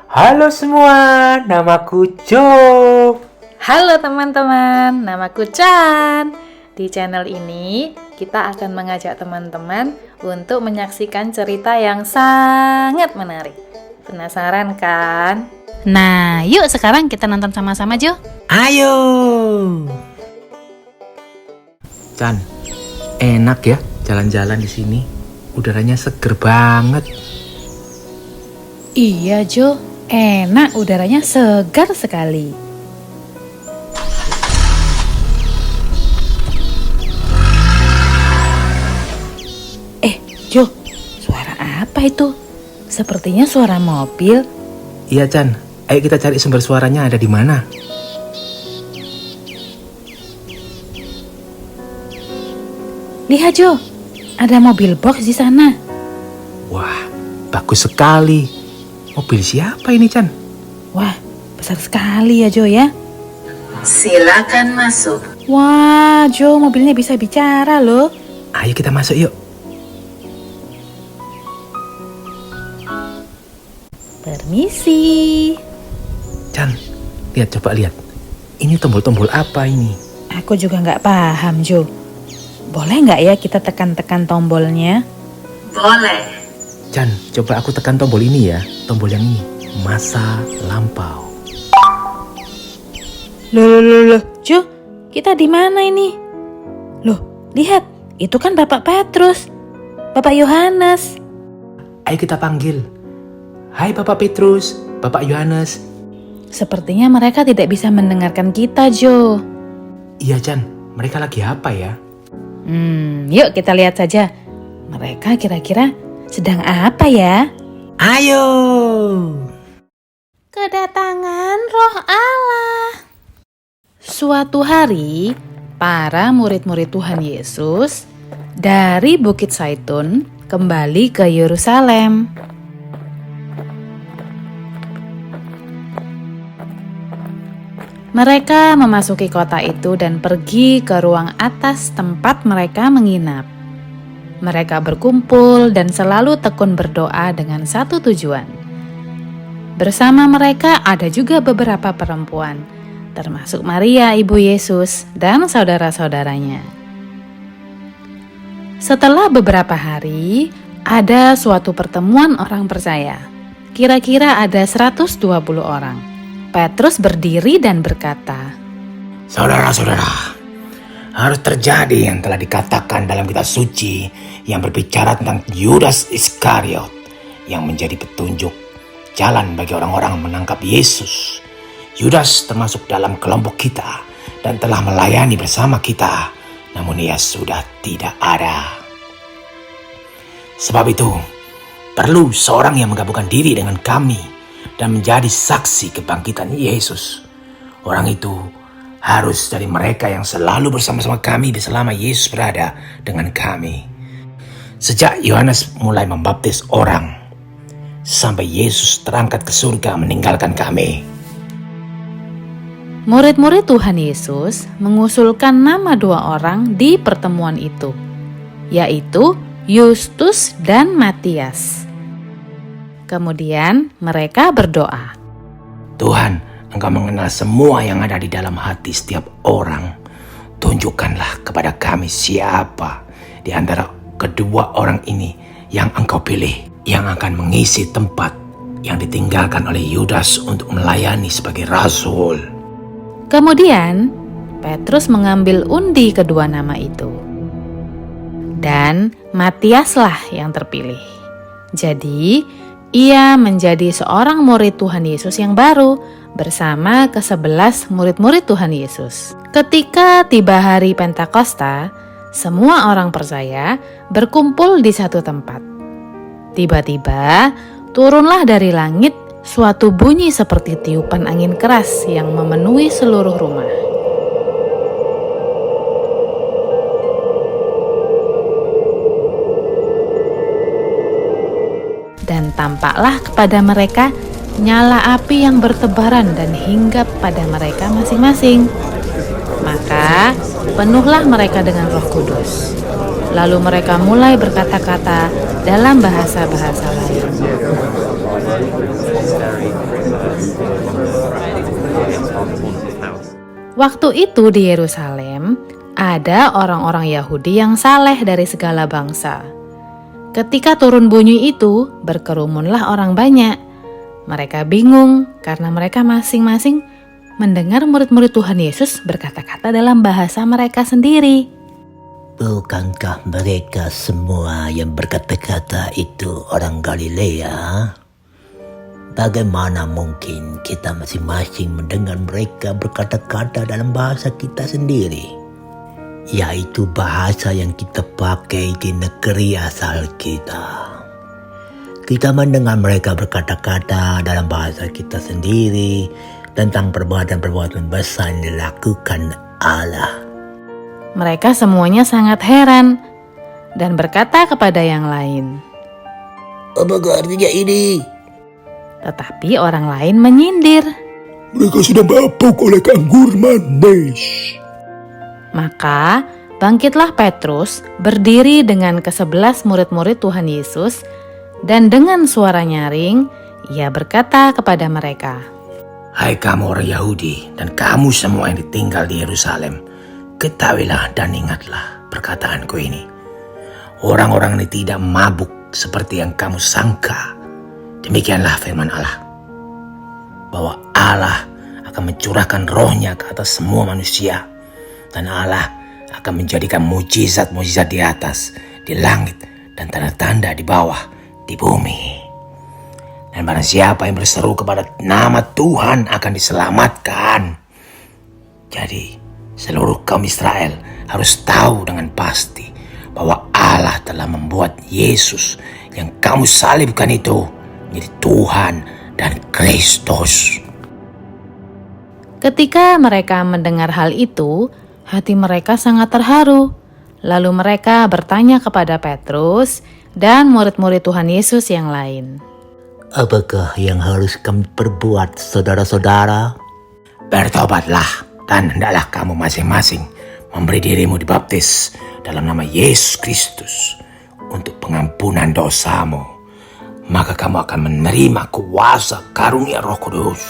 Halo semua, namaku Jo. Halo teman-teman, namaku Chan. Di channel ini, kita akan mengajak teman-teman untuk menyaksikan cerita yang sangat menarik. Penasaran kan? Nah, yuk sekarang kita nonton sama-sama, Jo. Ayo. Chan, enak ya jalan-jalan di sini. Udaranya seger banget. Iya, Jo. Enak, udaranya segar sekali. Jo, suara apa itu? Sepertinya suara mobil. Iya Chan, ayo kita cari sumber suaranya ada di mana. Lihat Jo, ada mobil box di sana. Wah, bagus sekali. Mobil siapa ini Chan? Wah, besar sekali ya Jo ya. Silakan masuk. Wah, Jo, mobilnya bisa bicara loh. Ayo kita masuk yuk. Permisi. Chan, coba lihat. Ini tombol-tombol apa ini? Aku juga nggak paham Jo. Boleh nggak ya kita tekan-tekan tombolnya? Boleh. Chan, coba aku tekan tombol ini ya. Tombol yang ini, masa lampau. Loh, Jo, kita di mana ini? Loh, lihat, itu kan Bapak Petrus, Bapak Yohanes. Ayo kita panggil. Hai Bapak Petrus, Bapak Yohanes. Sepertinya mereka tidak bisa mendengarkan kita, Jo. Iya Chan, mereka lagi apa ya? Yuk kita lihat saja. Mereka kira-kira sedang apa ya? Ayo. Kedatangan Roh Allah. Suatu hari, para murid-murid Tuhan Yesus dari Bukit Zaitun kembali ke Yerusalem. Mereka memasuki kota itu dan pergi ke ruang atas tempat mereka menginap. Mereka berkumpul dan selalu tekun berdoa dengan satu tujuan. Bersama mereka ada juga beberapa perempuan, termasuk Maria ibu Yesus dan saudara-saudaranya. Setelah beberapa hari, ada suatu pertemuan orang percaya. Kira-kira ada 120 orang. Petrus berdiri dan berkata, Saudara-saudara, harus terjadi yang telah dikatakan dalam kitab suci yang berbicara tentang Yudas Iskariot yang menjadi petunjuk jalan bagi orang-orang menangkap Yesus. Yudas termasuk dalam kelompok kita dan telah melayani bersama kita, namun ia sudah tidak ada. Sebab itu, perlu seorang yang menggabungkan diri dengan kami dan menjadi saksi kebangkitan Yesus. Orang itu harus dari mereka yang selalu bersama-sama kami selama Yesus berada dengan kami. Sejak Yohanes mulai membaptis orang, sampai Yesus terangkat ke surga meninggalkan kami. murid-murid Tuhan Yesus mengusulkan nama dua orang di pertemuan itu, yaitu Yustus dan Matias. Kemudian mereka berdoa, Tuhan, Engkau mengenal semua yang ada di dalam hati setiap orang. Tunjukkanlah kepada kami siapa di antara kedua orang ini yang Engkau pilih, yang akan mengisi tempat yang ditinggalkan oleh Yudas untuk melayani sebagai rasul. Kemudian Petrus mengambil undi kedua nama itu, dan Matiaslah yang terpilih. Jadi ia menjadi seorang murid Tuhan Yesus yang baru bersama ke-11 murid-murid Tuhan Yesus. Ketika tiba hari Pentakosta, semua orang percaya berkumpul di satu tempat. Tiba-tiba turunlah dari langit suatu bunyi seperti tiupan angin keras yang memenuhi seluruh rumah. Dan tampaklah kepada mereka nyala api yang bertebaran dan hinggap pada mereka masing-masing. Maka penuhlah mereka dengan Roh Kudus. Lalu mereka mulai berkata-kata dalam bahasa-bahasa lain. Waktu itu di Yerusalem, ada orang-orang Yahudi yang saleh dari segala bangsa. Ketika turun bunyi itu, berkerumunlah orang banyak. Mereka bingung karena mereka masing-masing mendengar murid-murid Tuhan Yesus berkata-kata dalam bahasa mereka sendiri. Bukankah mereka semua yang berkata-kata itu orang Galilea? Bagaimana mungkin kita masing-masing mendengar mereka berkata-kata dalam bahasa kita sendiri? Yaitu bahasa yang kita pakai di negeri asal kita. Kita mendengar mereka berkata-kata dalam bahasa kita sendiri tentang perbuatan-perbuatan besar yang dilakukan Allah. Mereka semuanya sangat heran dan berkata kepada yang lain. Apakah artinya ini? Tetapi orang lain menyindir. Mereka sudah mabuk oleh anggur manis. Maka bangkitlah Petrus berdiri dengan ke-11 murid-murid Tuhan Yesus dan dengan suara nyaring ia berkata kepada mereka. Hai kamu orang Yahudi dan kamu semua yang tinggal di Yerusalem, ketahuilah dan ingatlah perkataanku ini. Orang-orang ini tidak mabuk seperti yang kamu sangka. Demikianlah firman Allah, bahwa Allah akan mencurahkan rohnya ke atas semua manusia, dan Allah akan menjadikan mujizat-mujizat di atas, di langit, dan tanda-tanda di bawah, di bumi. Dan barang siapa yang berseru kepada nama Tuhan akan diselamatkan. Jadi seluruh kaum Israel harus tahu dengan pasti bahwa Allah telah membuat Yesus yang kamu salibkan itu menjadi Tuhan dan Kristus. Ketika mereka mendengar hal itu, hati mereka sangat terharu. Lalu mereka bertanya kepada Petrus dan murid-murid Tuhan Yesus yang lain. Apakah yang harus kami perbuat, saudara-saudara? Bertobatlah dan hendaklah kamu masing-masing memberi dirimu dibaptis dalam nama Yesus Kristus untuk pengampunan dosamu. Maka kamu akan menerima kuasa karunia Roh Kudus.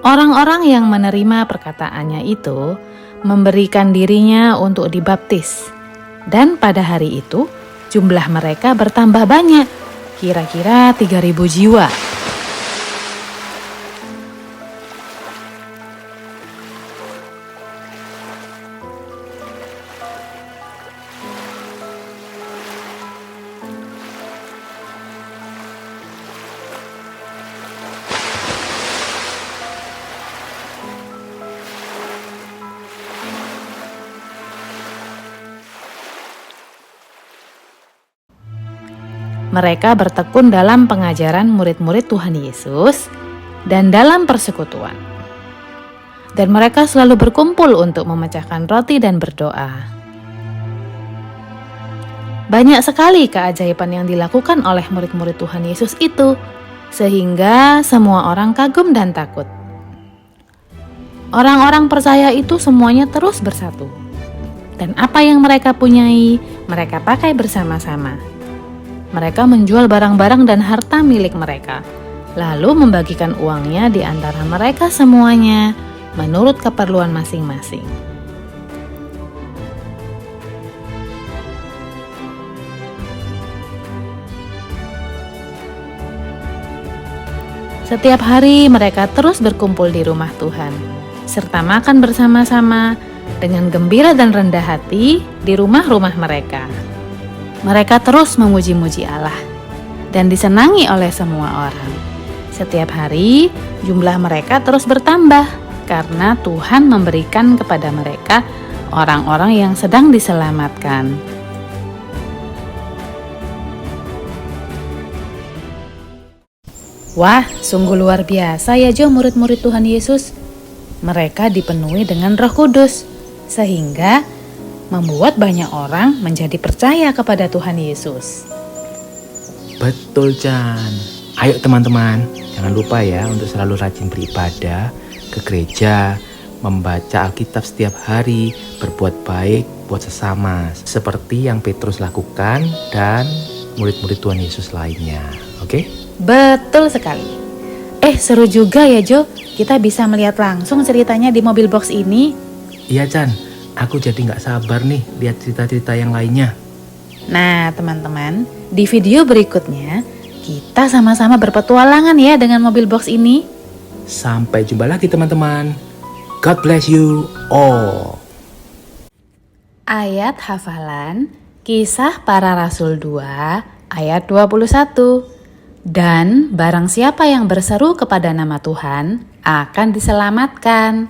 Orang-orang yang menerima perkataannya itu memberikan dirinya untuk dibaptis. Dan pada hari itu jumlah mereka bertambah banyak, kira-kira 3.000 jiwa. Mereka bertekun dalam pengajaran murid-murid Tuhan Yesus dan dalam persekutuan. Dan mereka selalu berkumpul untuk memecahkan roti dan berdoa. Banyak sekali keajaiban yang dilakukan oleh murid-murid Tuhan Yesus itu, sehingga semua orang kagum dan takut. Orang-orang percaya itu semuanya terus bersatu. Dan apa yang mereka punyai, mereka pakai bersama-sama. Mereka menjual barang-barang dan harta milik mereka, lalu membagikan uangnya di antara mereka semuanya menurut keperluan masing-masing. Setiap hari mereka terus berkumpul di rumah Tuhan, serta makan bersama-sama dengan gembira dan rendah hati di rumah-rumah mereka. Mereka terus memuji-muji Allah dan disenangi oleh semua orang. Setiap hari jumlah mereka terus bertambah karena Tuhan memberikan kepada mereka orang-orang yang sedang diselamatkan. Wah, sungguh luar biasa ya Jo murid-murid Tuhan Yesus. Mereka dipenuhi dengan Roh Kudus sehingga membuat banyak orang menjadi percaya kepada Tuhan Yesus. Betul, Chan. Ayo teman-teman, jangan lupa ya untuk selalu rajin beribadah ke gereja, membaca Alkitab setiap hari, berbuat baik buat sesama, seperti yang Petrus lakukan dan murid-murid Tuhan Yesus lainnya. Oke? Betul sekali. Seru juga ya Jo, kita bisa melihat langsung ceritanya di mobil box ini. Iya Chan, aku jadi nggak sabar nih lihat cerita-cerita yang lainnya. Nah teman-teman, di video berikutnya kita sama-sama berpetualangan ya dengan mobil box ini. Sampai jumpa lagi teman-teman. God bless you all. Ayat hafalan Kisah Para Rasul 2 ayat 21. Dan barang siapa yang berseru kepada nama Tuhan akan diselamatkan.